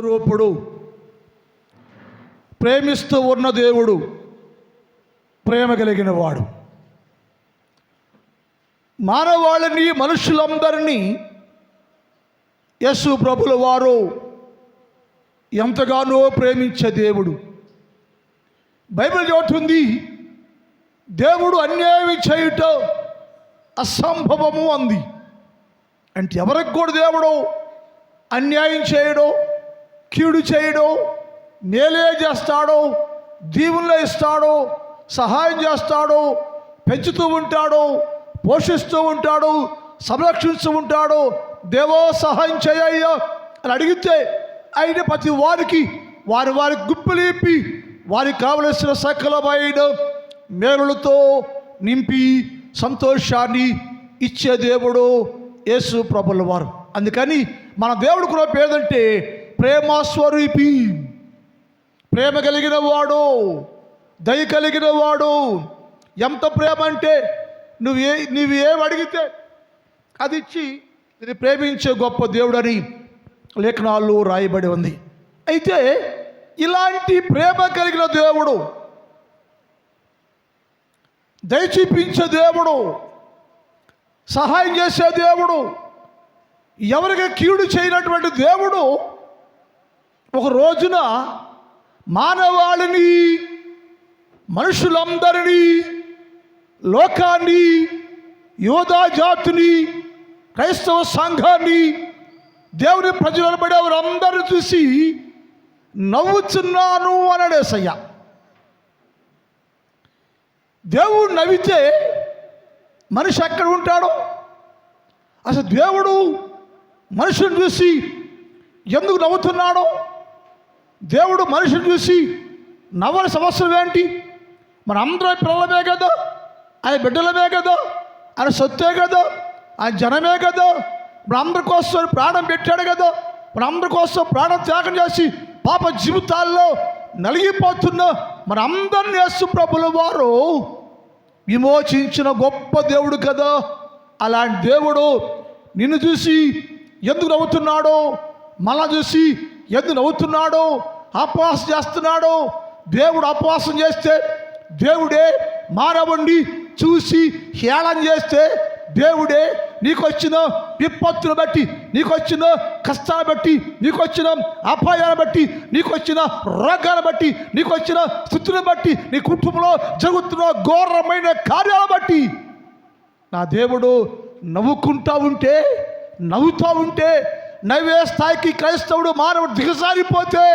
స్వరూపుడు, ప్రేమిస్తూ ఉన్న దేవుడు, ప్రేమ కలిగిన వాడు. మానవాళిని, మనుషులందరినీ యేసు ప్రభుల వారు ఎంతగానో ప్రేమించే దేవుడు. బైబిల్ చెబుతుంది, దేవుడు అన్యాయం చేయుట అసంభవము అంది. అంటే ఎవరికి కూడా దేవుడు అన్యాయం చేయడు, కీడు చేయడు, మేలే చేస్తాడు, దీవుల్లో ఇస్తాడు, సహాయం చేస్తాడు, పెంచుతూ ఉంటాడు, పోషిస్తూ ఉంటాడు, సంరక్షిస్తూ ఉంటాడు. దేవో సహాయం చేయయ్యా అని అడిగితే ఆయన ప్రతి వారికి వారి గుప్పిలిప్పి వారికి కావలసిన సకలమైన మేలులతో నింపి సంతోషాన్ని ఇచ్చే దేవుడు యేసు ప్రభుల వారు. అందుకని మన దేవుడు కూడా పేదంటే ప్రేమస్వరూపి, ప్రేమ కలిగిన వాడు, దయ కలిగిన వాడు. ఎంత ప్రేమ అంటే నువ్వు ఏం అడిగితే అది ఇచ్చి ఇది ప్రేమించే గొప్ప దేవుడని లేఖనాల్లో రాయబడి ఉంది. అయితే ఇలాంటి ప్రేమ కలిగిన దేవుడు, దయ చూపించే దేవుడు, సహాయం చేసే దేవుడు, ఎవరికి కీడు చేయనటువంటి దేవుడు ఒక రోజున మానవాళిని, మనుషులందరినీ, లోకాన్ని, యోధా జాతిని, క్రైస్తవ సంఘాన్ని, దేవుని ప్రజలను బడి ఎవరందరూ చూసి నవ్వుచున్నాను అనడేసయ్య. దేవుడు నవ్వితే మనిషి ఎక్కడ ఉంటాడో? అసలు దేవుడు మనుషుని చూసి ఎందుకు నవ్వుతున్నాడో? దేవుడు మనిషిని చూసి నవ్వని సమస్యలు ఏంటి? మన అందరూ పిల్లలమే కదా, ఆయన బిడ్డలమే కదా, ఆయన సొత్తే కదా, ఆయన జనమే కదా, మన అందరి కోసం ప్రాణం పెట్టాడు కదా, మన అందరి కోసం ప్రాణం త్యాగం చేసి పాప జీవితాల్లో నలిగిపోతున్న మన అందరిని యేసు ప్రభుల వారు విమోచించిన గొప్ప దేవుడు కదా. అలాంటి దేవుడు నిన్ను చూసి ఎందుకు నవ్వుతున్నాడో, మళ్ళా చూసి ఎందుకు నవ్వుతున్నాడో, అపవాసం చేస్తున్నాడో? దేవుడు అపవాసం చేస్తే దేవుడే మానవుణ్ణి చూసి హేళన చేస్తే దేవుడే నీకు వచ్చిన విపత్తును బట్టి, నీకు వచ్చిన కష్టాన్ని బట్టి, నీకు వచ్చిన అపాయాన్ని బట్టి, నీకు వచ్చిన రోగాలను బట్టి, నీకు వచ్చిన స్థితిని బట్టి, నీ కుటుంబంలో జరుగుతున్న ఘోరమైన కార్యాలను బట్టి నా దేవుడు నవ్వుతూ ఉంటే నవ్వే స్థాయికి క్రైస్తవుడు మానవుడు దిగజారిపోతే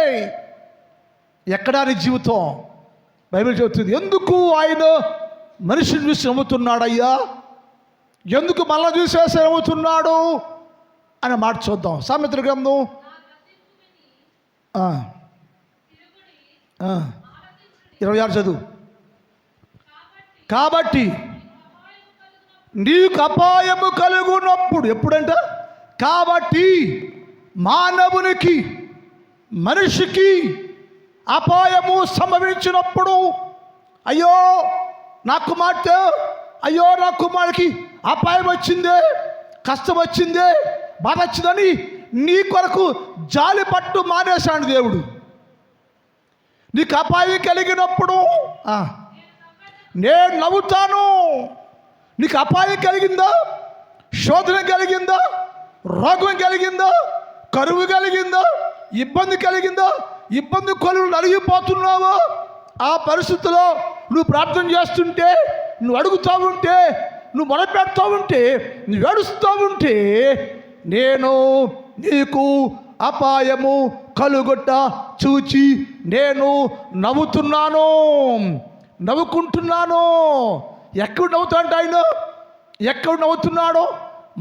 ఎక్కడా నీ జీవితం? బైబిల్ చెబుతుంది, ఎందుకు ఆయన మనిషిని చూసి నవ్వుతున్నాడయ్యా, ఎందుకు మళ్ళా చూసేసి నవ్వుతున్నాడు అనే మాట చూద్దాం. సామెతల గ్రంథం 26 చదువు. కాబట్టి నీకు అపాయము కలుగునప్పుడు, ఎప్పుడంట? కాబట్టి మానవునికి, మనిషికి అపాయము సంభవించినప్పుడు, అయ్యో నా కుమార్తె, అయ్యో నా కుమారుడికి అపాయం వచ్చిందే, కష్టం వచ్చిందే, బాధ వచ్చిందని నీ కొరకు జాలి పట్టు మానేశాడు దేవుడు. నీకు అపాయం కలిగినప్పుడు నేను నవ్వుతాను. నీకు అపాయం కలిగిందా? శోధన కలిగిందా? రోగం కలిగిందా? కరువు కలిగిందా? ఇబ్బంది కలిగిందా? ఇబ్బంది కొలువు నలిగిపోతున్నావా? ఆ పరిస్థితిలో నువ్వు ప్రార్థన చేస్తుంటే, నువ్వు అడుగుతూ ఉంటే, నువ్వు మొదలుపెడతా ఉంటే, నువ్వు ఏడుస్తూ ఉంటే, నేను నీకు అపాయము కలుగొట్ట చూచి నేను నవ్వుకుంటున్నాను. ఎక్కడ నవ్వుతాంట ఆయన? ఎక్కడ నవ్వుతున్నాడో?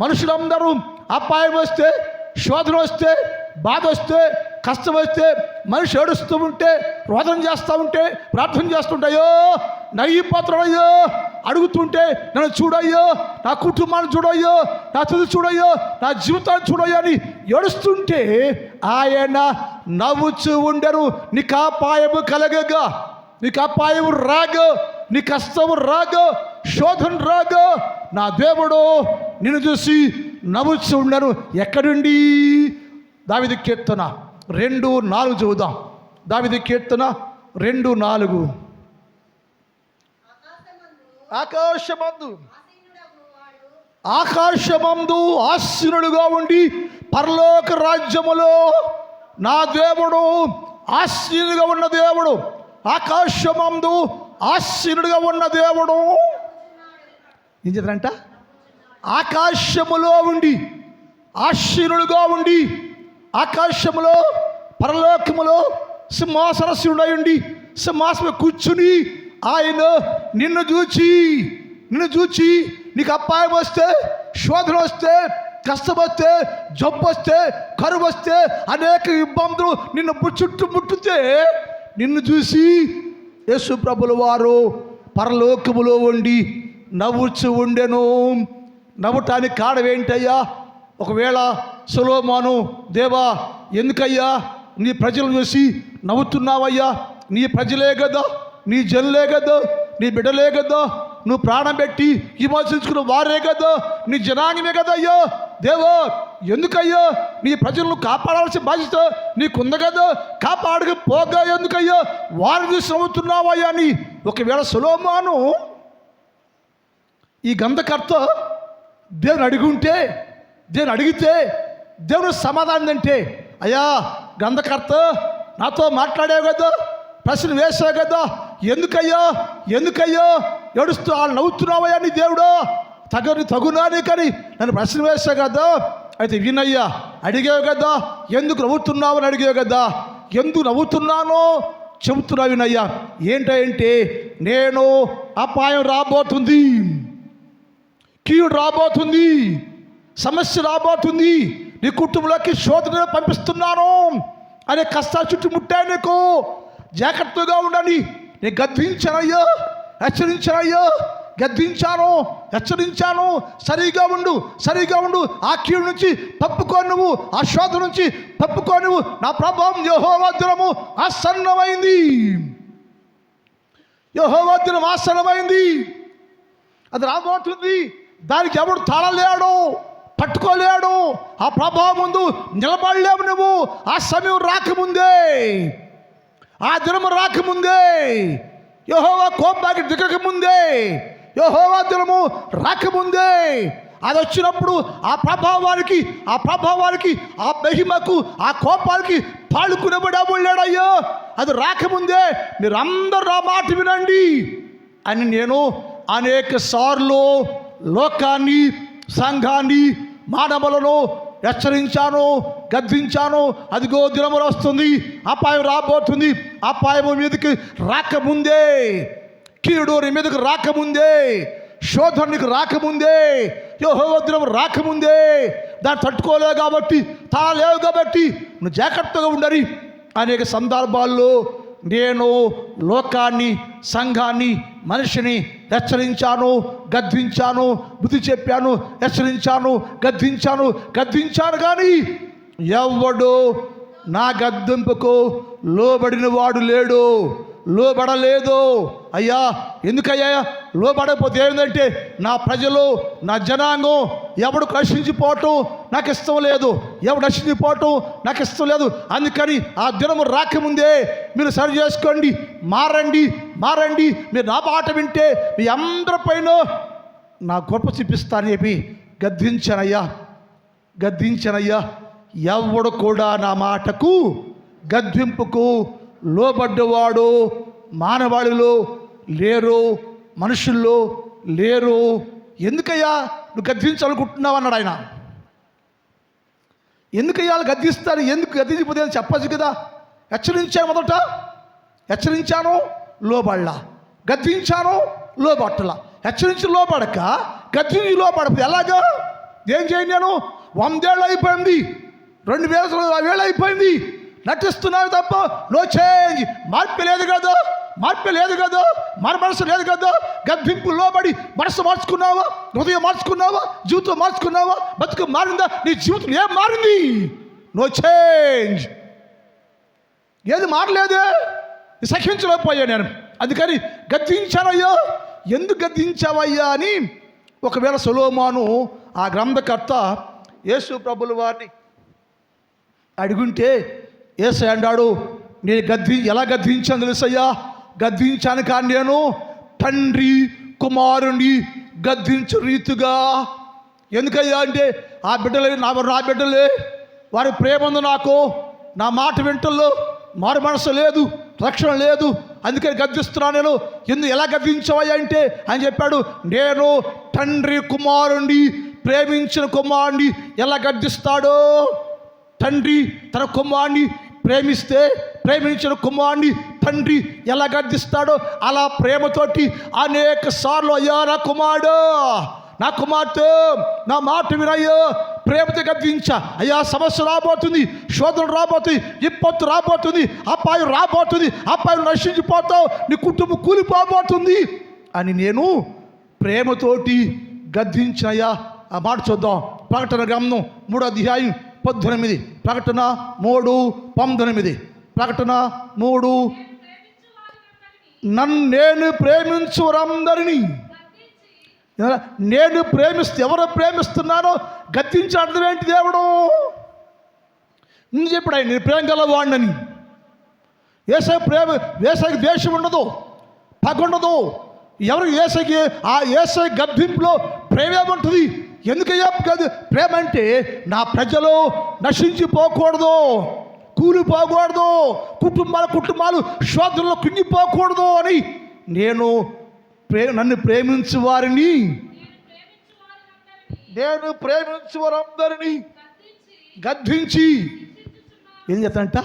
మనుషులందరూ అపాయం వస్తే, శోధన వస్తే, బాధ వస్తే, కష్టం వస్తే మనిషి ఏడుస్తూ ఉంటే, రోదన చేస్తూ ఉంటే, ప్రార్థన చేస్తుంటాయో, నయ్యిపోతున్నాడయ్యో, అడుగుతుంటే నన్ను చూడయ్యో, నా కుటుంబాన్ని చూడయ్యో, నా చదువు చూడయ్యో, నా జీవితాన్ని చూడయ్యో అని ఏడుస్తుంటే ఆయన నవ్వుచూ ఉండరు. నీకు అపాయము కలగగా, నీకు అపాయము రాగా, నీ కష్టము రాగా, శోధన రాగా నా దేవుడు నిన్ను చూసి నవ్వుచూ ఉండరు. ఎక్కడుండి? దావీదు కీర్తన 2:4 చదువుదాం. దావీదు కీర్తన 2:4. ఆకాశమందు ఆసీనుడుగా ఉండి పరలోక రాజ్యములో నా దేవుడు ఆసీనుడుగా ఉన్న దేవుడు, ఆకాశమందు ఆసీనుడుగా ఉన్న దేవుడు ఏం చేద్దంట? ఆకాశములో ఉండి ఆసీనుడుగా ఉండి ఆకాశములో పరలోకములో సింహాసనసుడై ఉండి సింహాసనం కూర్చుని ఆయన నిన్ను చూచి నీకు అపాయం వస్తే, శోధన వస్తే, కష్టం వస్తే, జబ్బు వస్తే, కరువు వస్తే, అనేక ఇబ్బందులు నిన్ను చుట్టుముట్టితే నిన్ను చూసి యేసు ప్రభుల వారు పరలోకములో ఉండి నవ్వుచు ఉండెను. నవ్వటానికి కారణం ఏంటయ్యా? ఒకవేళ సొలొమోను, దేవా ఎందుకయ్యా నీ ప్రజలను చూసి నవ్వుతున్నావయ్యా? నీ ప్రజలే కదా, నీ జనులే కదా, నీ బిడ్డలే కదా, నువ్వు ప్రాణం పెట్టి విమోచించుకున్న వారే కదా, నీ జనాంగమే కదా అయ్యా. దేవా ఎందుకయ్యా నీ ప్రజలను కాపాడాల్సిన బాధ్యత నీకుంది కదా, కాపాడకపోగా ఎందుకయ్యా వారిని చూసి నవ్వుతున్నావయ్యా అని ఒకవేళ సొలొమోను ఈ గ్రంథకర్త దేవుని అడిగితే దేవుడు సమాధానం అంటే, అయ్యా గ్రంథకర్త నాతో మాట్లాడావు కదా, ప్రశ్న వేసావు కదా, ఎందుకయ్యా ఏడుస్తూ వాళ్ళు నవ్వుతున్నావయ్యా నీ దేవుడు తగునాని కానీ నన్ను ప్రశ్న వేసావు కదా, అయితే వినయ్యా అడిగావు కదా, ఎందుకు నవ్వుతున్నావు అని అడిగావు కదా, ఎందుకు నవ్వుతున్నానో చెబుతున్నా వినయ్యా. ఏంటంటే నేను అపాయం రాబోతుంది, కీడు రాబోతుంది, సమస్య రాబోతుంది, నీ కుటుంబంలోకి శోధన పంపిస్తున్నాను అనే కష్టాలు చుట్టుముట్టాయి, నీకు జాగ్రత్తగా ఉండని నేను గద్దించానయ్యా, హెచ్చరించాను. సరిగా ఉండు, ఆ కీడు నుంచి తప్పుకో, నువ్వు ఆ శోధన నుంచి తప్పుకో, నువ్వు నా ప్రభావం యెహోవా దినము ఆసన్నమైంది, అది రాబోతుంది. దానికి ఎవడు తాళలేడు, పట్టుకోలేడు. ఆ ప్రభావం ముందు నిలబడలేవు నువ్వు. ఆ సమయం రాకముందే, ఆ దినము రాకముందే, యెహోవా కోపానికి దిగకముందే, యెహోవా దినము రాకముందే, అది వచ్చినప్పుడు ఆ ప్రభావానికి ఆ మహిమకు ఆ కోపానికి పాలుకునబడబోలేడయ్యో. అది రాకముందే మీరందరూ ఆ మాట వినండి అని నేను అనేక సార్లు లోకాన్ని, సంఘాన్ని, మానవులను హెచ్చరించాను, గద్దించాను. అదిగో దినములు వస్తుంది, అపాయం రాబోతుంది. అపాయము మీదకి రాకముందే, కీడు నీ మీదకి రాకముందే, శోధనకి రాకముందే, యెహోవా దినము రాకముందే దాన్ని తట్టుకోలేవు కాబట్టి, తాళలేవు కాబట్టి నువ్వు జాగ్రత్తగా ఉండని అనేక సందర్భాల్లో నేను లోకాన్ని, సంఘాన్ని, మనిషిని హెచ్చరించాను, గద్దించాను, బుద్ధి చెప్పాను, హెచ్చరించాను, గద్దించాను కానీ ఎవడు నా గద్దింపుకు లోబడిన వాడు లేడు, లోబడలేదు. అయ్యా ఎందుకయ్యా లోబడకపోతే ఏంటంటే నా ప్రజలు, నా జనాంగం ఎవడు నశించిపోవటం నాకు ఇష్టం లేదు, అందుకని ఆ దినము రాకముందే మీరు సరి చేసుకోండి, మారండి. మీరు నా మాట వింటే మీ అందరిపైన నా గొప్ప చూపిస్తానని చెప్పి గద్దించనయ్యా. ఎవడు కూడా నా మాటకు గద్దింపుకు లోబడ్డవాడు మానవాళిలో లేరు, మనుషుల్లో లేరు. ఎందుకయ్యా నువ్వు గద్దించాలనుకుంటున్నావు అన్నాడు ఆయన. ఎందుకయ్యా వాళ్ళు గద్దిస్తారు, ఎందుకు గద్దించిపోతే అని చెప్పచ్చు కదా. హెచ్చరించాను లోబడలా, గద్దించాను లోబట్టలా. హెచ్చరించి లోపడక గద్దించి లోపడదు ఎలాగా? ఏం చేయండి? నేను 100 ఏళ్ళు అయిపోయింది, 2000 ఏళ్ళు అయిపోయింది, నటిస్తున్నావు తప్ప నో చేంజ్, మార్పు లేదు కదా, మన మనసు లేదు కదా. గద్దింపు లోబడి మనసు మార్చుకున్నావా, హృదయం మార్చుకున్నావా, జీవితం మార్చుకున్నావా, బతుకు మారిందా? నీ జీవితం ఏం మారింది? నో చేంజ్, ఏది మారలేదే. సహించలేకపోయా నేను. అందుకని గద్దించానయ్యా. ఎందుకు గద్దించావయ్యా అని ఒకవేళ సొలొమోను ఆ గ్రంథకర్త యేసు ప్రభుల వారిని అడుగుంటే యేసయ్య అన్నాడు, నేను ఎలా గద్దించాను తెలుసయ్యా? గద్దించాను కానీ నేను తండ్రి కుమారుని గద్దించు రీతిగా. ఎందుకయ్యా అంటే ఆ బిడ్డలే నా బిడ్డలే, వారి ప్రేమ ఉంది నాకు, నా మాట వింటల్లో మారు మనసు లేదు, రక్షణ లేదు, అందుకని గద్దిస్తున్నాను నేను. ఎలా గద్దించవయ్యా అంటే ఆయన చెప్పాడు, నేను తండ్రి కుమారుణ్ణి ప్రేమించిన కుమారుణ్ణి ఎలా గద్దిస్తాడో, తండ్రి తన కుమారుణ్ణి ప్రేమించిన కుమారుణ్ణి తండ్రి ఎలా గద్దిస్తాడో అలా ప్రేమతోటి అనేక సార్లు, అయ్యా నా కుమారుడు, నా కుమార్తె, నా మాట వినయ్యో, ప్రేమతో గద్దించా. అయ్యా సమస్య రాబోతుంది, శోధన రాబోతుంది, విపత్తు రాబోతుంది, అపాయం రాబోతుంది, అపాయం నశించిపోతావు, నీ కుటుంబం కూలిపోబోతుంది అని నేను ప్రేమతోటి గద్దించాయా. ఆ మాట చూద్దాం. ప్రకటన గ్రంథం 3వ అధ్యాయం 18. ప్రకటన 3:19. ప్రకటన 3. నేను ప్రేమించు వారందరినీ, నేను ఎవరు ప్రేమిస్తున్నానో గద్దించే అర్థం ఏంటి? దేవుడు నేను చెప్పాడు, ఆయన నేను ప్రేమ గలవాడినని. ఏసైకి ద్వేషం ఉండదు, పగ ఉండదు. ఎవరు ఏసై గద్దింపులో ప్రేమ ఏముంటుంది? ఎందుకయ్యా ప్రేమ అంటే నా ప్రజలు నశించిపోకూడదు, కూలిపోకూడదు, కుటుంబాలు శోధనలో కుంగిపోకూడదు అని నన్ను ప్రేమించు వారిని, నేను ప్రేమించు వారందరినీ గద్దించి ఏం చెప్తానంట?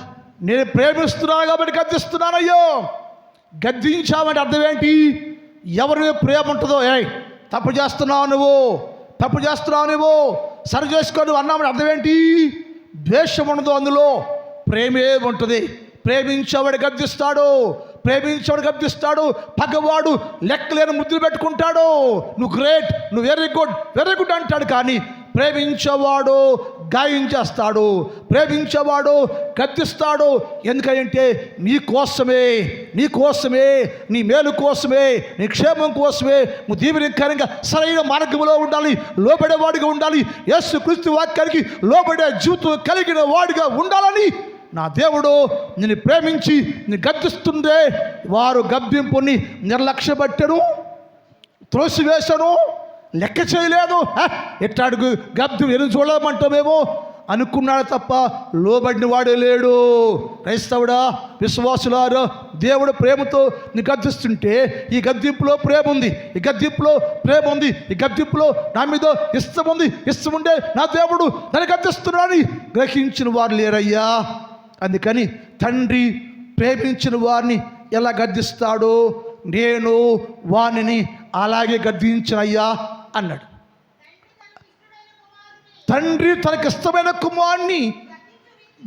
నేను ప్రేమిస్తున్నాను కాబట్టి గద్దిస్తున్నానయ్యో. గద్దించామంటే అర్థం ఏంటి? ఎవరి ప్రేమ ఉంటుందో, తప్పు చేస్తున్నావు నువ్వు సరి చేసుకో అన్నామని అర్థం ఏంటి? ద్వేషం ఉండదు, అందులో ప్రేమే ఉంటుంది. ప్రేమించేవాడు గద్దిస్తాడు, పగవాడు లెక్కలేని ముద్దులు పెట్టుకుంటాడు. నువ్వు గ్రేట్, నువ్వు వెరీ గుడ్ అంటాడు. కానీ ప్రేమించేవాడు గాయం చేస్తాడు, ప్రేమించేవాడు గద్దిస్తాడు. ఎందుకంటే నీ కోసమే, నీ మేలు కోసమే, నీ క్షేమం కోసమే, నువ్వు దీవెనకరంగా సరైన మార్గంలో ఉండాలి, లోబడేవాడిగా ఉండాలి, యేసుక్రీస్తు వాక్యానికి లోబడే జీవితం కలిగిన వాడిగా ఉండాలని నా దేవుడు నిన్ను ప్రేమించి నిన్ను గద్దిస్తుండే. వారు గద్దింపుని నిర్లక్ష్యపెట్టను, త్రోసివేశను, లెక్క చేయలేదు. ఎట్టాడుగు గద్దు ఎను చూడమంటామేమో అనుకున్నాడు తప్ప లోబడిన వాడే లేడు. క్రైస్తవుడా, విశ్వాసులారా, దేవుడు ప్రేమతో నీ గద్దిస్తుంటే ఈ గద్దింపులో ప్రేమ ఉంది, ఈ గద్దింపులో నా మీద ఇష్టం ఉండే నా దేవుడు నన్ను గద్దిస్తున్నాడని గ్రహించిన వారు లేరయ్యా. అందుకని తండ్రి ప్రేమించిన వారిని ఎలా గద్దిస్తాడో నేను వానిని అలాగే గద్దించనయ్యా అన్నాడు. తండ్రి తనకిష్టమైన కుమారుని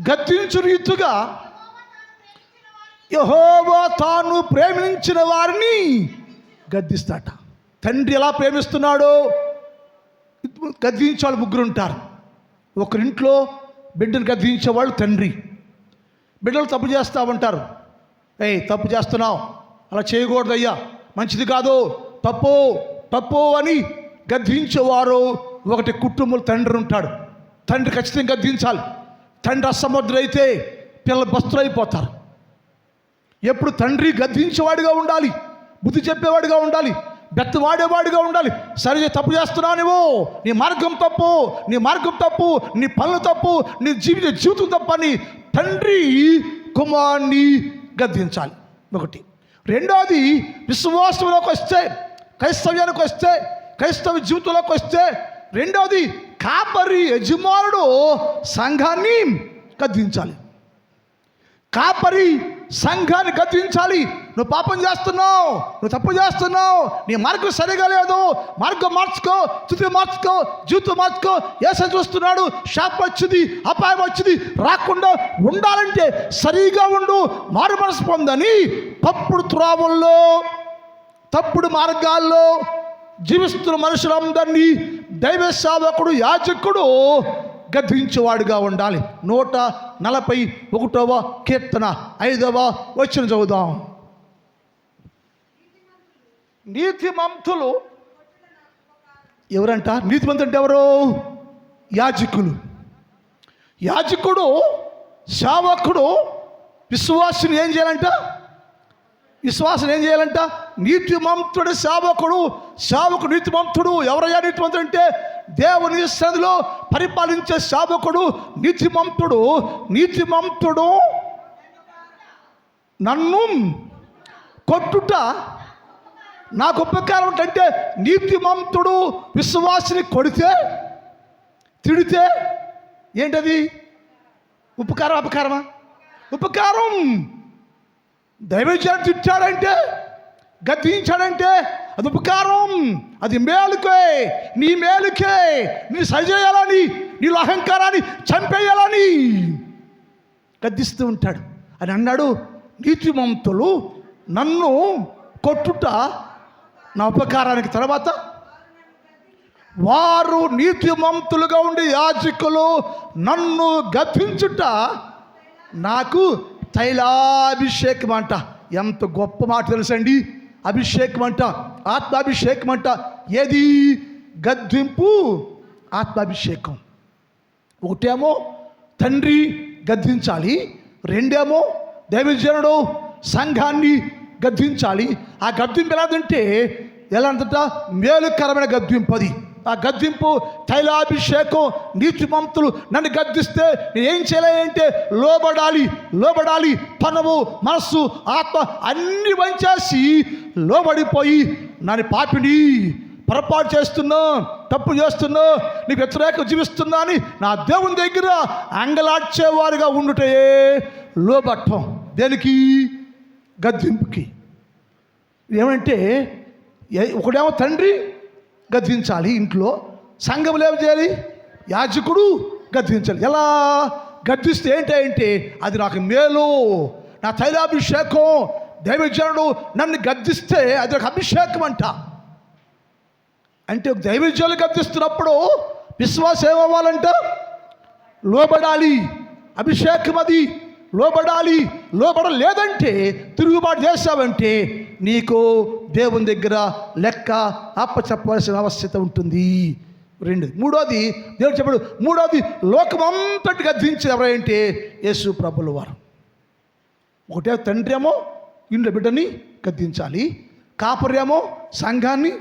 గద్దించు రీతిగా యెహోవా తాను ప్రేమించిన వారిని గద్దిస్తాట. తండ్రి ఎలా ప్రేమిస్తున్నాడో గద్దించేవాళ్ళు ముగ్గురు ఉంటారు. ఒకరింట్లో బిడ్డను గద్దించేవాళ్ళు తండ్రి. బిడ్డలు తప్పు చేస్తూ ఉంటారు, తప్పు చేస్తున్నావు, అలా చేయకూడదయ్యా, మంచిది కాదు, తప్పు అని గద్దించేవారు ఒకటి కుటుంబంలో తండ్రి ఉంటాడు. తండ్రి ఖచ్చితంగా గద్దించాలి. తండ్రి అసమర్థుడైతే పిల్లలు బస్తులైపోతారు. ఎప్పుడు తండ్రి గద్దించేవాడిగా ఉండాలి, బుద్ధి చెప్పేవాడిగా ఉండాలి, బెత్తవాడేవాడిగా ఉండాలి. సరే తప్పు చేస్తున్నావు, నీ మార్గం తప్పు, నీ పనులు తప్పు, నీ జీవితం తప్పని తండ్రి కుమారుని గద్దించాలి. ఒకటి. రెండోది, విశ్వాసంలోకి వస్తే, క్రైస్తవ్యానికి వస్తే, క్రైస్తవ జీవితంలోకి వస్తే రెండోది, కాపరి యజమానుడు సంఘాన్ని గద్దించాలి. కాపరి సంఘాన్ని గద్దించాలి. నువ్వు పాపం చేస్తున్నావు, నువ్వు తప్పు చేస్తున్నావు, నీ మార్గం సరిగా లేదు, మార్గం మార్చుకో, స్థితి మార్చుకో, జీవితం మార్చుకో. యేసు చూస్తున్నాడు, శాపం వచ్చింది, అపాయం వచ్చింది, రాకుండా ఉండాలంటే సరిగా ఉండు, మారు మనసు పొందని తప్పుడు త్రోవల్లో, తప్పుడు మార్గాల్లో జీవిస్తున్న మనుషులందరినీ దైవ సేవకుడు, యాజకుడు గద్దించేవాడుగా ఉండాలి. 141వ కీర్తన 5వ వచనం చదువుదాం. నీతిమంతులు ఎవరంట? నీతిమంతులు అంటే ఎవరు? యాజకులు. యాజకుడు సేవకుడు విశ్వాసుని ఏం చేయాలంట? విశ్వాసుని ఏం చేయాలంట? నీతిమంతుడు సేవకుడు. సేవకుడు నీతిమంతుడు. ఎవరయ్యా నీతిమంతుడు అంటే దేవుని సన్నిధిలో పరిపాలించే సేవకుడు నీతిమంతుడు. నీతిమంతుడు నన్ను కొట్టుట నాకు ఉపకారం అంటే నీతిమంతుడు విశ్వాసిని కొడితే తిడితే ఏంటది? ఉపకారం అపకారమా? ఉపకారం. దైవజనుడు తిట్టాడంటే గద్దించాడంటే అది ఉపకారం. అది మేలుకే, నీ మేలుకే. నీ సరిచేయాలని, నీలో అహంకారాన్ని చంపేయాలని గద్దిస్తూ ఉంటాడు అని అన్నాడు. నీతిమంతులు నన్ను కొట్టుట నా ఉపకారానికి. తర్వాత వారు నీతిమంతులుగా ఉండి యాజకులు నన్ను గద్దించుట నాకు తైలాభిషేకం అంట. ఎంత గొప్ప మాట తెలుసండి. అభిషేకం అంట, ఆత్మాభిషేకం అంట. ఏది? గద్దింపు, ఆత్మాభిషేకం. ఒకటేమో తండ్రి గద్దించాలి, రెండేమో దైవజనుడు సంఘాన్ని గద్దించాలి. ఆ గద్దింపు ఎలాదంటే ఎలా అంతట మేలుకరమైన గద్దింపు. అది ఆ గద్దింపు తైలాభిషేకం. నీతిమంతులు నన్ను గద్దిస్తే నేను ఏం చేయాలంటే లోబడాలి. లోబడాలి. తనము, మనస్సు, ఆత్మ అన్ని వంచేసి లోబడిపోయి నన్ను పాపిని, పొరపాటు చేస్తున్నా, తప్పు చేస్తున్నా, నీకు వ్యతిరేకంగా జీవిస్తున్నా అని నా దేవుని దగ్గర అంగలాడ్చేవారుగా ఉండుటే లోబట్టం. దేనికి? గద్దింపుకి. ఏమంటే ఒకడేమో తండ్రి గద్దించాలి ఇంట్లో, సంఘంలో ఏం చేయాలి? యాజకుడు గద్దించాలి. ఎలా గద్దిస్తే ఏంటంటే అది నాకు మేలు, నా తైలాభిషేకం. దైవజనుడు నన్ను గద్దిస్తే అది నాకు అభిషేకం అంట. అంటే దైవజనులు గద్దిస్తున్నప్పుడు విశ్వాసం ఏమవ్వాలంట? లోబడాలి. అభిషేకం అది. లోబడాలి. లోబడలేదంటే తిరుగుబాటు చేసావంటే నీకు దేవుని దగ్గర లెక్క అప్పచెప్పవలసిన అవశ్యత ఉంటుంది. రెండు. మూడోది దేవుడు చెప్పాడు. మూడోది లోకమంతటి గద్దించిన ఎవరంటే యేసు ప్రభుల వారు. ఒకటే తండ్రి ఏమో ఇంట్లో బిడ్డని గద్దించాలి, కాపరేమో సంఘాన్ని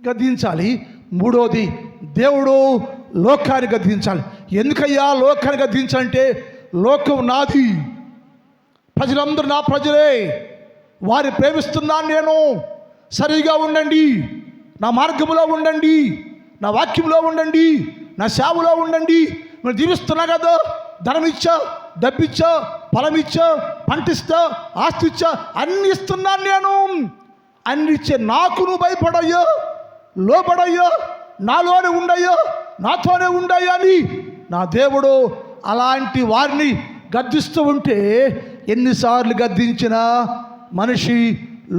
గద్దించాలి. మూడోది దేవుడు లోకాన్ని గద్దించాలి. ఎందుకయ్యా లోకాన్ని గద్దించాలంటే లోకం నాది, ప్రజలందరూ నా ప్రజలే, వారి ప్రేమిస్తున్నాను నేను. సరిగా ఉండండి, నా మార్గంలో ఉండండి, నా వాక్యంలో ఉండండి, నా సేవలో ఉండండి. నువ్వు జీవిస్తున్నా కదా, ధనం ఇచ్చా, డబ్బిచ్చా, ఫలం ఇచ్చా, పంటిస్తా, ఆస్తి ఇచ్చా, అన్ని ఇస్తున్నాను నేను. అన్ని ఇచ్చే నాకు నువ్వు భయపడయ్యో, లోబడయ్యో, నాలోనే ఉండయ్యో, నాతోనే ఉండయ్యా అని నా దేవుడు అలాంటి వారిని గద్దిస్తూ ఉంటే ఎన్నిసార్లు గద్దించినా మనిషి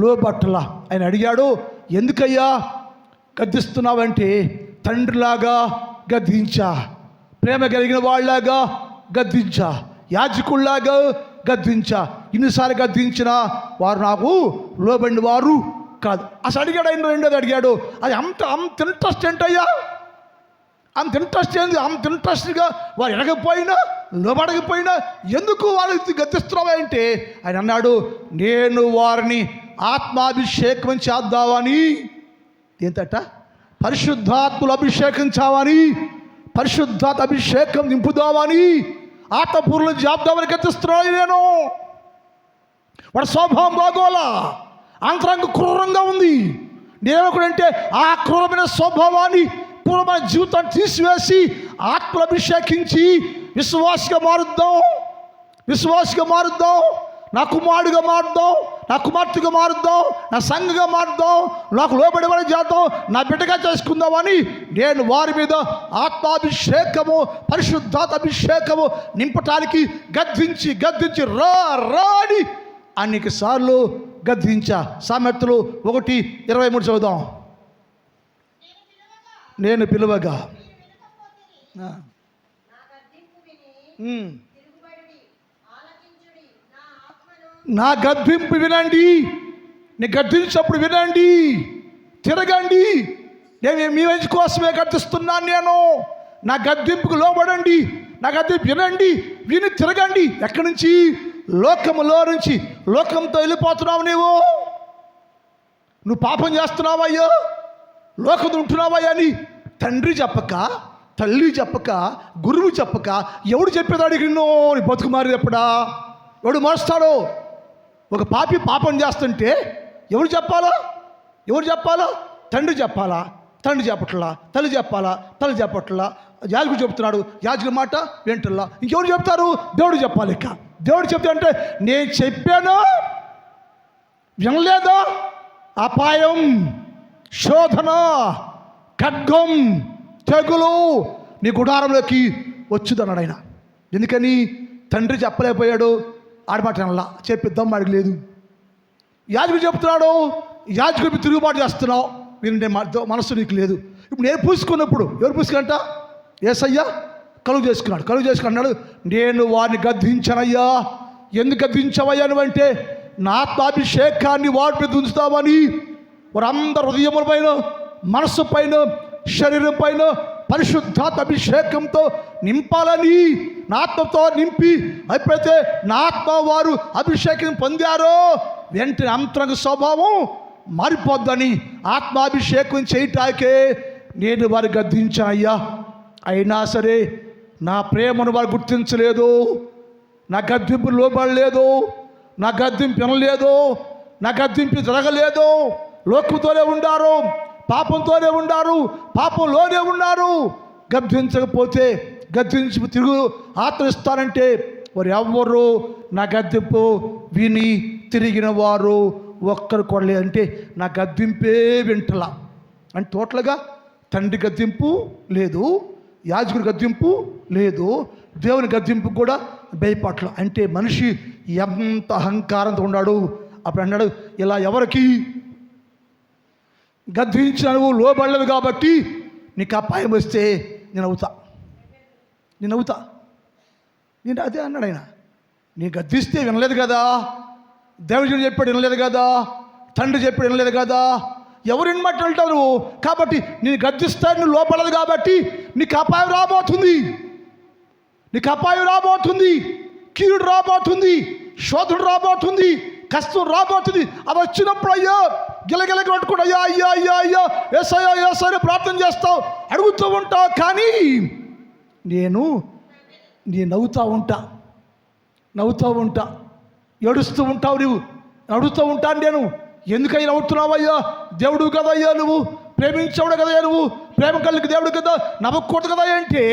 లోబట్టలా. ఆయన అడిగాడు, ఎందుకయ్యా గద్దిస్తున్నావంటే తండ్రిలాగా గద్దించా, ప్రేమ కలిగిన వాళ్ళలాగా గద్దించా, యాజకుల్లాగా గద్దించా. ఇన్నిసార్లు గద్దించినా వారు నాకు లోబడిన వారు కాదు. అసలు అడిగాడు ఆయన. రెండోది అడిగాడు, అది అంత ఇంట్రెస్ట్ ఏంటయ్యా? అంత ఇంట్రెస్ట్ ఏంది? అంత ఇంట్రెస్ట్గా వారు ఎరగపోయినా లోబడకపోయినా ఎందుకు వాళ్ళు గద్దిస్తున్నావా అంటే ఆయన అన్నాడు, నేను వారిని ఆత్మాభిషేకం చేద్దామని. ఏంటట? పరిశుద్ధాత్మలు అభిషేకించావని, పరిశుద్ధాత్మ అభిషేకం నింపుదామని, ఆత్మపూర్ణం చేద్దామని గద్దిస్తున్నాను నేను. వాడి స్వభావం బాగోలా, అంతరంగ క్రూరంగా ఉంది. నేనేమనుకుంటే ఆ క్రూరమైన స్వభావాన్ని, క్రూరమైన జీవితాన్ని తీసివేసి ఆత్మలు అభిషేకించి విశ్వాసగా మారుద్దాం, విశ్వాసగా మారుద్దాం, నా కుమారుడిగా మారుద్దాం, నా కుమార్తెగా మారుద్దాం, నా సంఘగా మారుద్దాం, నాకు లోబడి చేద్దాం, నా బిడ్డగా చేసుకుందామని నేను వారి మీద ఆత్మాభిషేకము, పరిశుద్ధాత్మ అభిషేకము నింపటానికి గద్దించి గద్దించి రాని అనేక సార్లు గద్దించా. సామెతలు 1:23 చదువుదాం. నేను పిలువగా నా గద్దింపు వినండి. నీ గద్దించినప్పుడు వినండి, తిరగండి. నేను మీ మంచి కోసమే గద్దిస్తున్నాను. నేను నా గద్దింపుకు లోబడండి. నా గద్దింపు వినండి, విని తిరగండి. ఎక్కడి నుంచి? లోకములో నుంచి. లోకంతో వెళ్ళిపోతున్నావు నువ్వు పాపం చేస్తున్నావయ్యో, లోకం ఉంటున్నావయ్యా అని తండ్రి చెప్పక, తల్లి చెప్పక, గురువు చెప్పక ఎవడు చెప్పేదాడికి నిన్నో నీ బతుకు మారి ఎప్పుడా? ఎవడు మారుస్తాడో? ఒక పాపి పాపం చేస్తుంటే ఎవరు చెప్పాలా? తండ్రి చెప్పాలా? తండ్రి చెప్పట్లా. తల్లి చెప్పాలా? తల్లి చెప్పట్లా. యాజకుడు చెప్తున్నాడు, యాజకుడి మాట వింటల్లా. ఇంకెవరు చెప్తారు? దేవుడు చెప్పాలి. ఇక దేవుడు చెప్తా అంటే నేను చెప్పాను వినలేదా? అపాయం, శోధన, ఖడ్గం, తెగులు నీ గుడారంలోకి వచ్చిందన్నాడు ఆయన. ఎందుకని? తండ్రి చెప్పలేకపోయాడు, ఆడమాట అనలా, చెప్పిద్దాం వాడికి లేదు. యాజకుడు చెప్తున్నాడు, యాజకుడికి తిరుగుబాటు చేస్తున్నావు, వినంటే మనసు నీకు లేదు. ఇప్పుడు నేను పూసుకున్నప్పుడు ఎవరు పూసుకుంట? యేసయ్య కలుగు చేసుకున్నాడు. నేను వారిని గద్దించనయ్యా. ఎందుకు గద్దించవయ్యా నువ్వంటే, నా ఆత్మాభిషేకాన్ని వాడి మీద ఉంచుతామని వారందరూ హృదయముల పైన, మనస్సు పైన, శరీరం పైన పరిశుద్ధాత్మ అభిషేకంతో నింపాలని, నా ఆత్మతో నింపి ఎప్పుడైతే నా ఆత్మ వారు అభిషేకం పొందారో వెంటనే అంతరంగ స్వభావం మారిపోద్దని ఆత్మాభిషేకం చేయటానికే నేను వారు గద్దించానయ్యా. అయినా సరే నా ప్రేమను వారు గుర్తించలేదు, నా గద్దింపు లోబడలేదు, నా గద్దింపు వినలేదు, నా గద్దింపు జరగలేదు. లోకంతోనే ఉండారు, పాపంతోనే ఉండారు, పాపంలోనే ఉన్నారు. గద్దించకపోతే గద్దించి తిరుగు ఆత్మనిస్తారంటే వారు ఎవ్వరు నా గద్దింపు విని తిరిగిన వారు ఒక్కరు కొడలే. అంటే నా గద్దింపే వింటలా. అంటే టోటల్గా తండ్రి గద్దింపు లేదు, యాజకుడి గద్దింపు లేదు, దేవుని గద్దింపు కూడా భయపట్ల. అంటే మనిషి ఎంత అహంకారంతో ఉన్నాడు. అప్పుడు అన్నాడు, ఇలా ఎవరికి గద్దించిన నువ్వు లోబడలేవు కాబట్టి నీకు అపాయం వస్తే నేను అవుతా. నేను అదే అన్నాడు ఆయన. నేను గద్దిస్తే వినలేదు కదా, దేవుడు చెప్పాడు వినలేదు కదా, తండ్రి చెప్పాడు వినలేదు కదా, ఎవరిని మాట వెళ్తావు నువ్వు? కాబట్టి నేను గద్దిస్తాను, నువ్వు లోపడదు కాబట్టి నీకు అపాయం రాబోతుంది, కీడు రాబోతుంది, శోధన రాబోతుంది, కష్టం రాబోతుంది. అది వచ్చినప్పుడు అయ్యో గిలగిల కొట్టుకుంటూ అయ్యా ఏసయ్య ప్రార్థన చేస్తావు, అడుగుతూ ఉంటావు. కానీ నేను నవ్వుతూ ఉంటా, ఏడుస్తూ ఉంటావు. నువ్వు నడుస్తూ ఉంటాను నేను. ఎందుకైనా నవ్వుతున్నావయ్యా? దేవుడు కదయ్యా నువ్వు, ప్రేమించవుడు కదయ్యా నువ్వు, ప్రేమ కలిగి దేవుడు కదా, నవ్వకూడదు కదా అంటే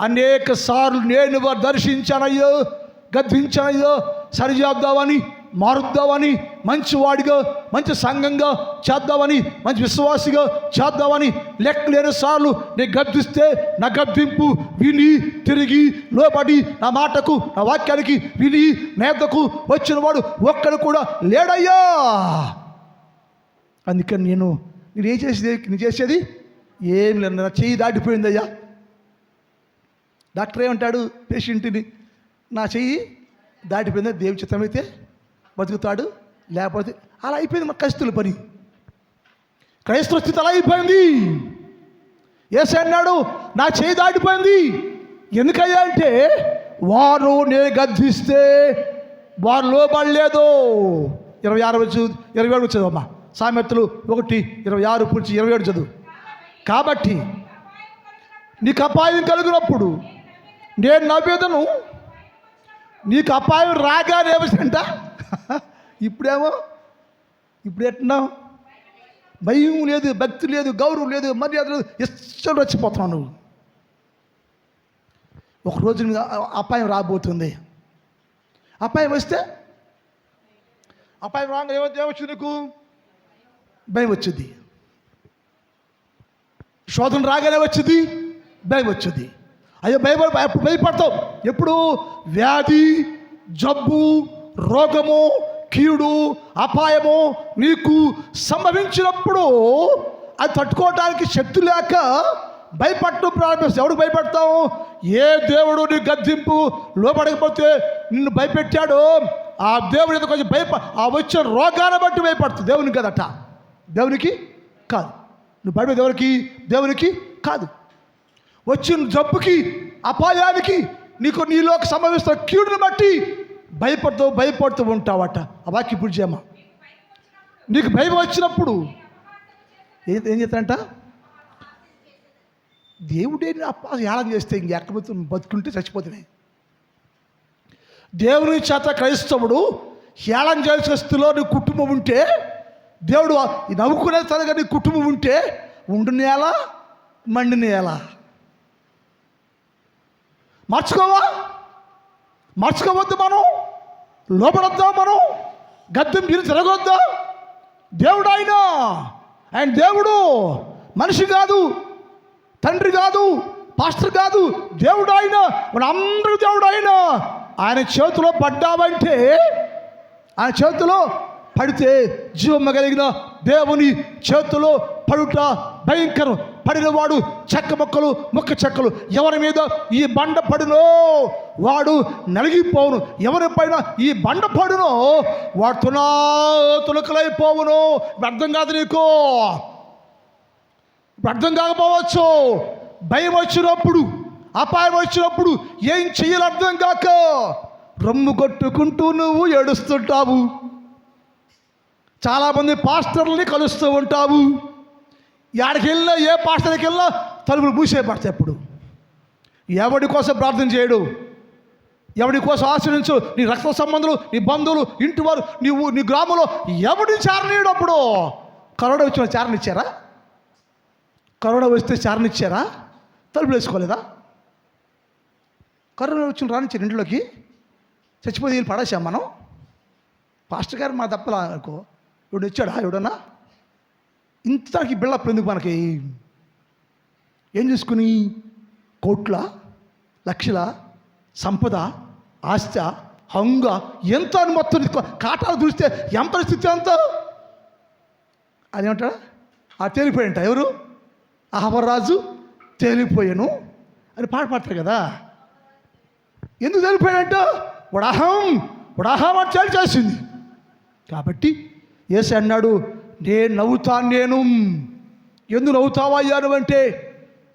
అనేక సార్లు నేను వారు దర్శించానయ్యో, గద్దించానయ్యో, సరిచేద్దామని, మారుద్దామని, మంచివాడిగా, మంచి సంఘంగా చేద్దామని, మంచి విశ్వాసిగా చేద్దామని లెక్కలేని సార్లు నేను గద్దిస్తే నా గద్దింపు విని తిరిగి లోబడి నా మాటకు, నా వాక్యానికి విని నేతకు వచ్చిన వాడు ఒక్కడు కూడా లేడయ్యా. అందుకని నేను చేసేది ఏం లేదు. నా చెయ్యి దాటిపోయిందయ్యా. డాక్టర్ ఏమంటాడు పేషెంట్ని? నా చెయ్యి దాటిపోయిందా, దేవుని చిత్తమైతే బతుకుతాడు, లేకపోతే అలా అయిపోయింది. మా క్రైస్తుల పని, క్రైస్తవ స్థితి అలా అయిపోయింది. యేసు అన్నాడు, నా చేయి దాటిపోయింది. ఎందుకయ్యా అంటే వారు నేను గద్దిస్తే వారు లోబడలేదు. 27 చదువమ్మా, సామెతలు 1:26-27 చదువు. కాబట్టి నీకు అపాయం కలిగినప్పుడు నేను నవ్వేదను, నీకు అపాయం రాగానే ఏమిటంట? ఇప్పుడు ఎట్టున్నావు? భయం లేదు, భక్తి లేదు, గౌరవం లేదు, మర్యాద లేదు, ఇష్టం వచ్చిపోతున్నావు నువ్వు. ఒకరోజు అపాయం రాబోతుంది. అపాయం వస్తే అపాయం రాగా ఏమొచ్చింది? నీకు భయం వచ్చింది. శోధన రాగానే వచ్చింది, భయం వచ్చింది. అయ్యో భయపడతావు. ఎప్పుడు? వ్యాధి, జబ్బు, రోగము, కీడు, అపాయము నీకు సంభవించినప్పుడు అది తట్టుకోవడానికి శక్తి లేక భయపడటం ప్రారంభిస్తావు. ఎవడు భయపడతావు? ఏ దేవుడు నీ గద్దింపు లోపడకపోతే నిన్ను భయపెట్టాడో ఆ దేవుడు ఏదో కొంచెం ఆ వచ్చిన రోగాన్ని బట్టి భయపడుతుంది. దేవునికి కదట, దేవునికి కాదు. నువ్వు భయపడేది ఎవరికి? దేవునికి కాదు. వచ్చిన జబ్బుకి అపాయానికి, నీలోకి సంభవిస్తున్న కీడును బట్టి భయపడుతూ ఉంటావట. ఆ వాక్యం ఇప్పుడు చేయమా. నీకు భయం వచ్చినప్పుడు ఏం చేస్తాడంట? దేవుడే యాళం చేస్తే ఇంకెక్కడ బతుకుంటే చచ్చిపోతున్నాయి. దేవుని చేత క్రైస్తవుడు హేళన చేసే స్థితిలో నీ కుటుంబం ఉంటే, దేవుడు నవ్వుకునే తరగా నీ కుటుంబం ఉంటే, ఉండుని ఎలా మండిని ఎలా మార్చుకోవద్దు. మనం లోపడొద్దా, మనం గద్దెం మీరు తిరగొద్దా. దేవుడు ఆయన దేవుడు మనిషి కాదు, తండ్రి కాదు, పాస్టర్ కాదు. దేవుడు మన అందరూ దేవుడు. ఆయన చేతిలో పడ్డావంటే, ఆయన చేతిలో పడితే జీవమ్మ కలిగిన దేవుని చేతిలో పడుట భయంకరం. పడినవాడు మొక్క చెక్కలు ఎవరి మీద ఈ బండ పడునో వాడు నలిగిపోవును. ఎవరిపైన ఈ బండ పడునో వాడు తునకలైపోవును. అర్థం కాదు నీకు, అర్థం కాకపోవచ్చు. భయం వచ్చినప్పుడు, అపాయం వచ్చినప్పుడు ఏం చెయ్యాలి అర్థం కాక రొమ్ము కొట్టుకుంటూ నువ్వు ఏడుస్తుంటావు. చాలామంది పాస్టర్లని కలుస్తూ ఉంటావు. ఎక్కడికి వెళ్ళినా, ఏ పాస్టర్కి వెళ్ళినా తలుపులు మూసే పడతాయి. అప్పుడు ఎవడి కోసం ప్రార్థన చేయడు, ఎవడి కోసం ఆశ్రయించు. నీ రక్త సంబంధులు, నీ బంధువులు, ఇంటి వారు, నీ గ్రామంలో ఎవడిని చారనీయడు. అప్పుడు కరోనా వచ్చిన చారనిచ్చారా? కరోనా వస్తే చారనిచ్చారా? తలుపులు వేసుకోలేదా? కరోనా వచ్చిన రానిచ్చారు ఇంట్లోకి, చచ్చిపోయి వీళ్ళు పడేసాం మనం. పాస్టర్ గారు మా తప్పలా అనుకో, ఇప్పుడు వచ్చాడా ఎవడన్నా? ఇంతకి బిల్డప్ ఎందుకు మనకి? ఏం చేసుకుని కోట్ల లక్షల సంపద, ఆస్తి, హంగ ఎంత అని మొత్తం కాటాలు చూస్తే ఎంత స్థితి అంత అదేమంటాడా? ఆ తేలిపోయాడంట. ఎవరు? అహవరాజు తేలిపోయాను అని పాట పాడతారు కదా. ఎందుకు తేలిపోయాడంట? వడాహం అని తేలి చేసింది. కాబట్టి యేసు అన్నాడు, నేను నవ్వుతాను. నేను ఎందుకు నవ్వుతావా అయ్యాను అంటే,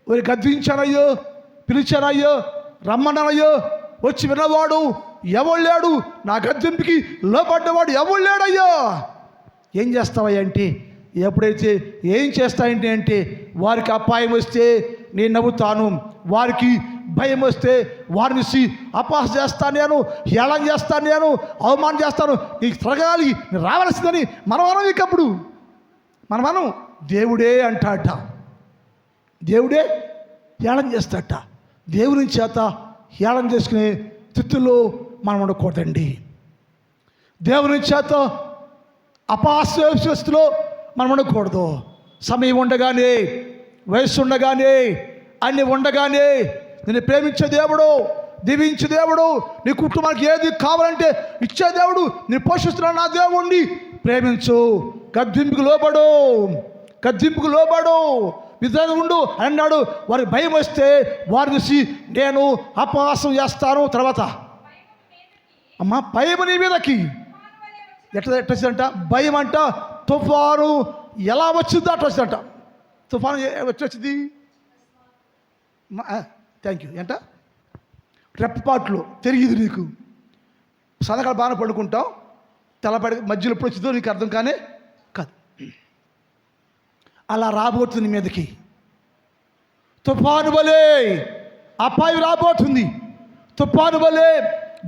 వారి గద్దించానయ్యో, పిలిచానయ్యో, రమ్మన్నానయ్యో, వచ్చి విన్నవాడు ఎవడు లేడు, నా గద్దెంపుకి లోపడ్డవాడు ఎవడు లేడయ్యో. ఏం చేస్తావయ్యా అంటే, ఎప్పుడైతే ఏం చేస్తాయంటే అంటే వారికి అపాయం వస్తే నేను నవ్వుతాను, వారికి భయం వస్తే వారిని అపహాస చేస్తాను, నేను హేళన చేస్తాను, నేను అవమానం చేస్తాను. నీకు తిరగాలి, రావాల్సిందని మనమనం. ఇకప్పుడు మనమనం దేవుడే అంటాట, దేవుడే హేళన చేస్తాట. దేవుని చేత హేళన చేసుకునే స్థితిలో మనం ఉండకూడదండి. దేవుని చేత అపహాస్యస్థితిలో మనం ఉండకూడదు. సమయం ఉండగానే, వయస్సు ఉండగానే, అన్ని ఉండగానే నిన్ను ప్రేమించే దేవుడు, దీవించే దేవుడు, నీ కుటుంబానికి ఏది కావాలంటే ఇచ్చే దేవుడు, నేను పోషిస్తున్నా నా దేవుణ్ణి ప్రేమించు. గద్దింపుకు లోబడు, విధంగా ఉండు అన్నాడు. వారికి భయం వస్తే వారిని నేను అపహాసం చేస్తాను. తర్వాత అమ్మ భయం నీ మీదకి ఎట్లొచ్చిందంట? భయం అంట తుఫాను ఎలా వచ్చిందో అట్లా వచ్చిందంట. తుఫాను వచ్చింది, థ్యాంక్ యూ. ఏంట రెప్పపాట్లు తెలియదు నీకు. సనకాలు బాగా పడుకుంటావు, తెల్లపడి మధ్యలో ఎప్పుడు వచ్చిందో నీకు అర్థం కానే కాదు. అలా రాబోతుంది మీదకి తుఫాను వలే అపాయం రాబోతుంది, తుఫాను వలే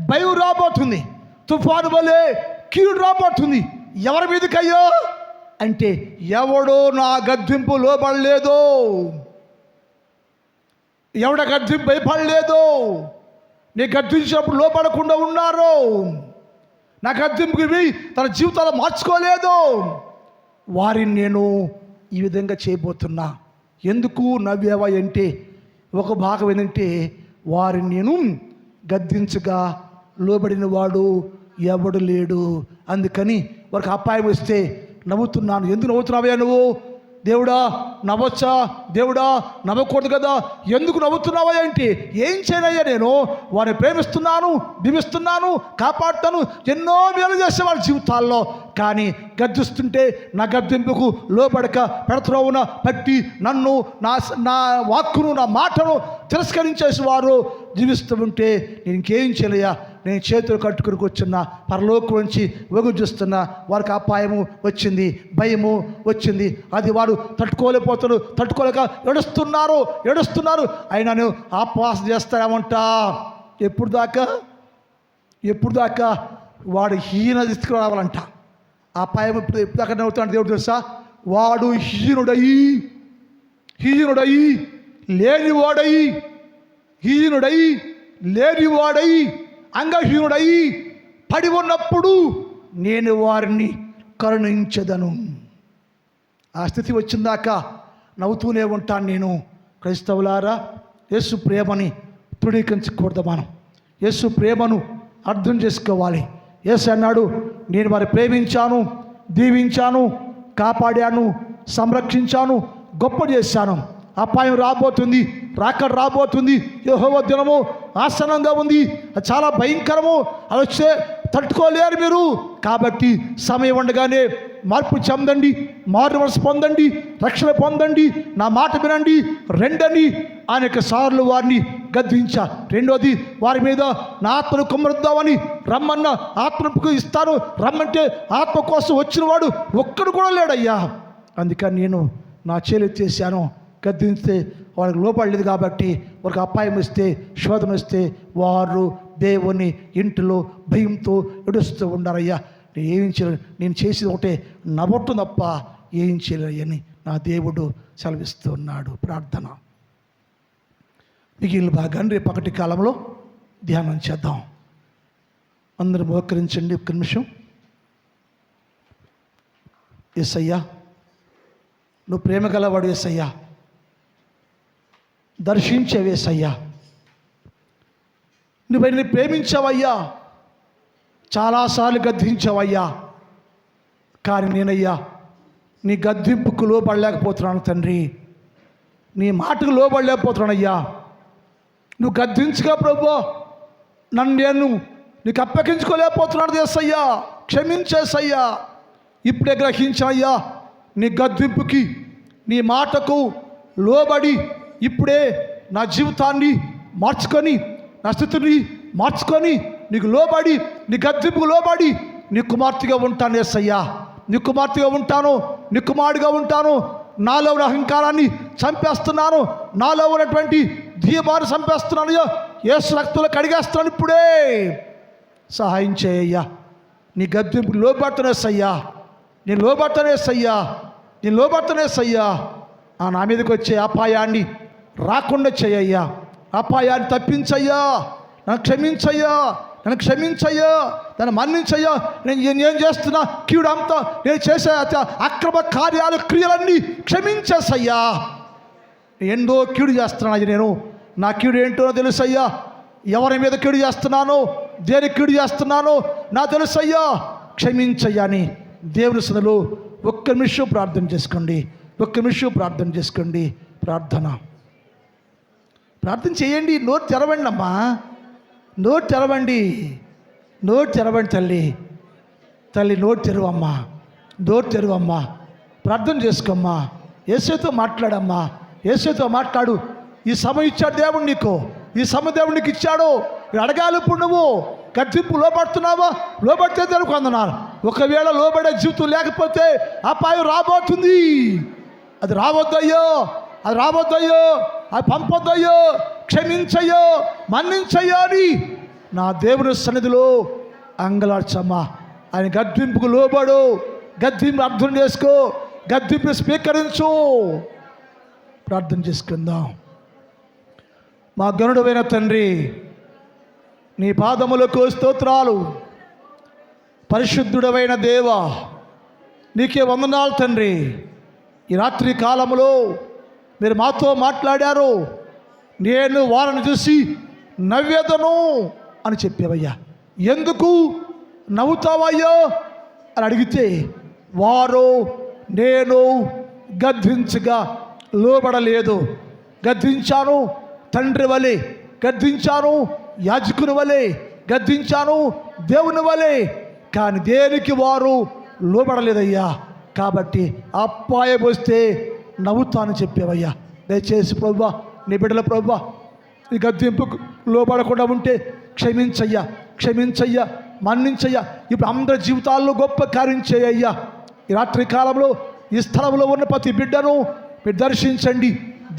భయం రాబోతుంది, తుఫాను వలే కీడు రాబోతుంది. ఎవరి మీదకి అయ్యో అంటే, ఎవడో నా గద్దింపు లోబడలేదో, ఎవడ గద్దింపు భయపడలేదు, నీ గద్దించినప్పుడు లోపడకుండా ఉన్నారు, నా గద్దింపుకి తన జీవితాలు మార్చుకోలేదు, వారిని నేను ఈ విధంగా చేయబోతున్నా. ఎందుకు నవ్వేవా అంటే, ఒక భాగం ఏంటంటే, వారిని నేను గద్దించగా లోబడిన వాడు ఎవడు లేడు. అందుకని వారికి అపాయం వస్తే నవ్వుతున్నాను. ఎందుకు నవ్వుతున్నావయ్యా నువ్వు? దేవుడా నవ్వొచ్చా, దేవుడా నవ్వకూడదు కదా, ఎందుకు నవ్వుతున్నావా అంటే ఏం చేయనయ్యా, నేను వారిని ప్రేమిస్తున్నాను, దీవిస్తున్నాను, కాపాడుతాను, ఎన్నో మేలు చేసే వాళ్ళ జీవితాల్లో. కానీ గర్జిస్తుంటే నా గర్జింపుకు లోబడక పెడత్రోవున పట్టి నన్ను నా వాక్కును నా మాటను తిరస్కరించేసి వారు జీవిస్తూ ఉంటే నేను ఇంకేం చేయలేయా, నేను చేతులు కట్టుకుని కూర్చున్నా, పరలోకం నుంచి వెలుగు చూస్తున్నా, వారికి అపాయము వచ్చింది, భయము వచ్చింది, అది వారు తట్టుకోలేక ఏడుస్తున్నారు. అయినా ఆపవాసం చేస్తారేమంట. ఎప్పుడు దాకా వాడు హీన స్థితికి రావాలంట. అపాయం ఎప్పుడు దాకా నవ్వుతాడు దేవుడు తెలుసా? వాడు లేనివాడై అంగహీనుడై పడి ఉన్నప్పుడు నేను వారిని కరుణించదను. ఆ స్థితి వచ్చిందాక నవ్వుతూనే ఉంటాను నేను. క్రైస్తవులారా, యేసు ప్రేమని తృణీకరించకూడదు. మనం యేసు ప్రేమను అర్థం చేసుకోవాలి. యేసు అన్నాడు, నేను వారిని ప్రేమించాను, దీవించాను, కాపాడాను, సంరక్షించాను, గొప్ప చేశాను. అపాయం రాబోతుంది, రాకడ రాబోతుంది, యెహోవా దినము ఆసనంగా ఉంది, చాలా భయంకరము, అది వచ్చే తట్టుకోలేరు మీరు. కాబట్టి సమయం ఉండగానే మార్పు చెందండి, మారు మనసు పొందండి, రక్షణ పొందండి, నా మాట వినండి, రెండని అనేక సార్లు వారిని గద్దించా. రెండోది, వారి మీద నా ఆత్మను కుమ్మరిద్దామని రమ్మన్న ఆత్మకు ఇస్తాను, రమ్మంటే ఆత్మ కోసం వచ్చిన వాడు ఒక్కడు కూడా లేడయ్యా. అందుకని నేను నా చేలు చేశాను. గద్దింస్తే వాళ్ళకి లోపడలేదు కాబట్టి వారికి అపాయం వస్తే, శోధన వస్తే వారు దేవుని ఇంటిలో భయంతో ఏడుస్తూ ఉండారయ్యా. ఏం చేయలేదు, నేను చేసేది ఒకటే నవ్వటం తప్ప ఏం చేయలేని నా దేవుడు సెలవిస్తూ ఉన్నాడు. ప్రార్థన మిగిలిన భాగాన్ని రేపు పగటి కాలంలో ధ్యానం చేద్దాం. అందరూ మోకరించండి ఒక్క నిమిషం. యేసయ్యా, నువ్వు ప్రేమ గలవాడు యేసయ్యా, దర్శించేవేసయ్యా, నువ్వు ప్రేమించావయ్యా, చాలాసార్లు గద్దించావయ్యా. కానీ నేనయ్యా నీ గద్దింపుకు లోబడలేకపోతున్నాను తండ్రి, నీ మాటకు లోబడలేకపోతున్నానయ్యా. నువ్వు గద్దించగా ప్రభు నేను నీకు అప్పగించుకోలేకపోతున్నాను యేసయ్యా, క్షమించేసయ్యా. ఇప్పుడే గ్రహించాయ్యా, నీ గద్దింపుకి నీ మాటకు లోబడి ఇప్పుడే నా జీవితాన్ని మార్చుకొని, నా స్థితిని మార్చుకొని నీకు లోబడి, నీ గద్దింపుకు లోబడి నీ కుమార్తెగా ఉంటాను యేసయ్యా, నీ కుమార్తెగా ఉంటాను, నీ కుమారుడిగా ఉంటాను. నాలో ఉన్న అహంకారాన్ని చంపేస్తున్నాను, నాలో ఉన్నటువంటి దీపాన్ని చంపేస్తున్నాను, యేసు రక్తంలో కడిగేస్తున్నాను. ఇప్పుడే సహాయం చేయయ్యా. నీ గద్దింపుకు లోబడుతున్నేసయ్యా, నేను లోబడుతున్నేసయ్యా. నా మీదకి వచ్చే అపాయాన్ని రాకుండా చేయయ్యా, అపాయాన్ని తప్పించయ్యా, నన్ను క్షమించయ్యా, నన్ను మన్నించయ్యా. నేను ఏం చేస్తున్నా కీడు అంతా, నేను చేసే అక్రమ కార్యాలు క్రియలన్నీ క్షమించేసయ్యా. ఎన్నో కీడు చేస్తున్నాను నేను, నా కీడు ఏంటో తెలుసయ్యా, ఎవరి మీద కీడు చేస్తున్నానో, దేని కీడు చేస్తున్నానో నా తెలుసయ్యా, క్షమించయ్యా అని దేవుని సన్నిధిలో ఒక్క నిమిషం ప్రార్థన చేసుకోండి. ప్రార్థన చేయండి. నోరు తెరవండి అమ్మా, నోరు తెరవండి తల్లి, నోరు తెరువమ్మా, ప్రార్థన చేసుకోమ్మా. యేసుతో మాట్లాడమ్మా, యేసుతో మాట్లాడు. ఈ సమయం ఇచ్చాడు దేవుడు నీకు, ఈ సమయం దేవుడు నీకు ఇచ్చాడు. అడగాలి. ఇప్పుడు నువ్వు గద్దింపు లోబడుతున్నావా? లోబడితే దేవునికి వందనాలు. ఒకవేళ లోబడే జీవితం లేకపోతే అపాయం రాబోతుంది. అది రావద్దయ్యో, అది పంపొద్దయ్యో, క్షమించయ్యో, మన్నించయ్యో అని నా దేవుని సన్నిధిలో అంగలార్చమ్మా. ఆయన గద్దింపుకు లోబడు, గద్దింపు అర్థం చేసుకో, గద్దింపుని స్వీకరించు. ప్రార్థన చేసుకుందాం. మా గనుడైన తండ్రి, నీ పాదములకు స్తోత్రాలు. పరిశుద్ధుడవైన దేవా, నీకే వందనాలు తండ్రి. ఈ రాత్రి కాలంలో మీరు మాతో మాట్లాడారు. నేను వారిని చూసి నవ్వేదను అని చెప్పేవయ్యా. ఎందుకు నవ్వుతావయ్యా అని అడిగితే వారు నేను గద్దించగా లోబడలేదు. గద్దించాను తండ్రి వలె, గద్దించాను యాజకుని వలె, గద్దించాను దేవుని వలె, కానీ దేనికి వారు లోబడలేదయ్యా. కాబట్టి అప్పాయం వస్తే నవ్వుతాను చెప్పేవయ్యా. దయచేసి ప్రభువా, నీ బిడ్డల ప్రభువా, ఈ గద్దింపుకు లోబడకుండా ఉంటే క్షమించయ్యా, క్షమించయ్యా, మన్నించయ్యా. ఇప్పుడు అందరి జీవితాల్లో గొప్ప కార్యం చేయయ్యా. ఈ రాత్రి కాలంలో ఈ స్థలంలో ఉన్న ప్రతి బిడ్డను మీరు దర్శించండి,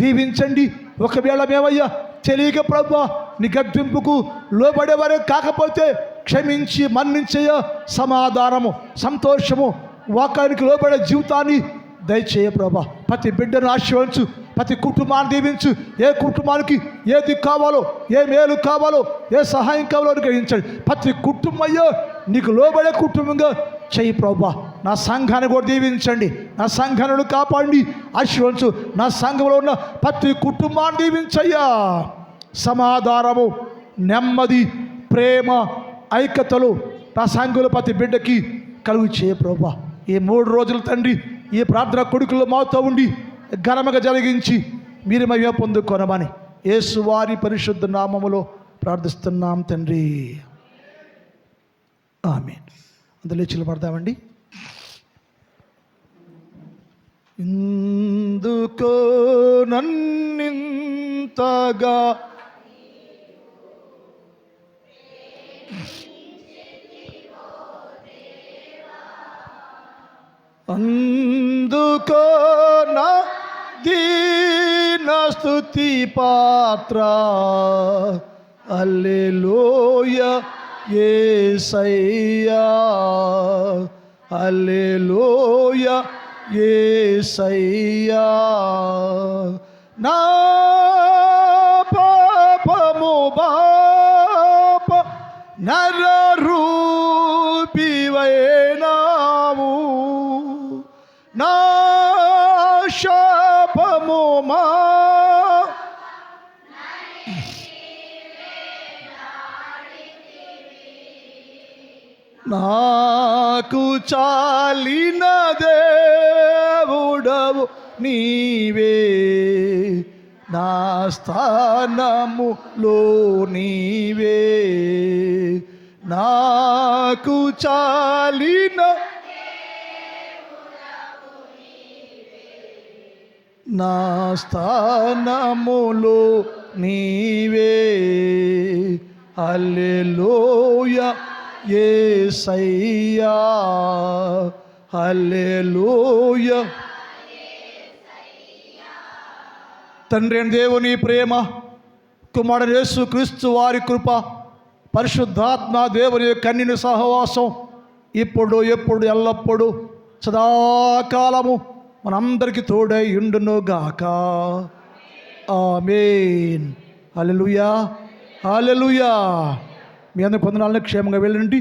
దీవించండి. ఒకవేళ మేమయ్యా తెలియక ప్రభువా నీ గద్దింపుకు లోబడేవారే కాకపోతే క్షమించి మన్నించయ్యా. సమాధానము, సంతోషము, వాక్యానికి లోబడే జీవితాన్ని దయచేయ ప్రభా. ప్రతి బిడ్డను ఆశీర్వదించు, ప్రతి కుటుంబాన్ని దీవించు. ఏ కుటుంబానికి ఏది కావాలో, ఏ మేలు కావాలో, ఏ సహాయం కావాలో గ్రహించండి. ప్రతి కుటుంబయ్యో నీకు లోబడే కుటుంబంగా చెయ్యి ప్రభా. నా సంఘాన్ని కూడా దీవించండి, నా సంఘాన్ని కాపాడి ఆశీర్వదించు. నా సంఘంలో ఉన్న ప్రతి కుటుంబాన్ని దీవించయ్యా. సమాధానము, నెమ్మది, ప్రేమ, ఐక్యతలు నా సంఘంలో ప్రతి బిడ్డకి కలుగు చేయ ప్రభా. ఈ 3 రోజులు తండ్రి ఈ ప్రార్థన కొడుకుల్లో మాతో ఉండి ఘనముగా జరిగించి మీరు మహిమ పొందుకొనమని యేసు వారి పరిశుద్ధ నామములో ప్రార్థిస్తున్నాం తండ్రి, ఆమేన్. అందులో చిలబడదామండి. ఇందుకో నన్నింతగా అందుకో నా దీన స్తుతి పాత్ర, హల్లెలూయా యేసయ్యా, హల్లెలూయా యేసయ్యా. నా పాపము బాప నరరూపివైనావు, నా శాపము మా నాకు చాలిన దేవుడవు నీవే, నా స్థానములో నీవే. నాకు చాలిన నా స్థానములో నీవే, హల్లెలూయా యేసయ్యా, హల్లెలూయా. తండ్రి అయిన దేవుని ప్రేమ, కుమారుడు యేసు క్రీస్తు వారి కృప, పరిశుద్ధాత్మ దేవుని కన్యని సహవాసం ఇప్పుడు ఎప్పుడు ఎల్లప్పుడు సదాకాలము మనందరికీ తోడై ఉండును గాక. ఆమేన్. హల్లెలూయా, హల్లెలూయా. మీ అందరి పొందనాలను క్షేమంగా వెళ్ళండి.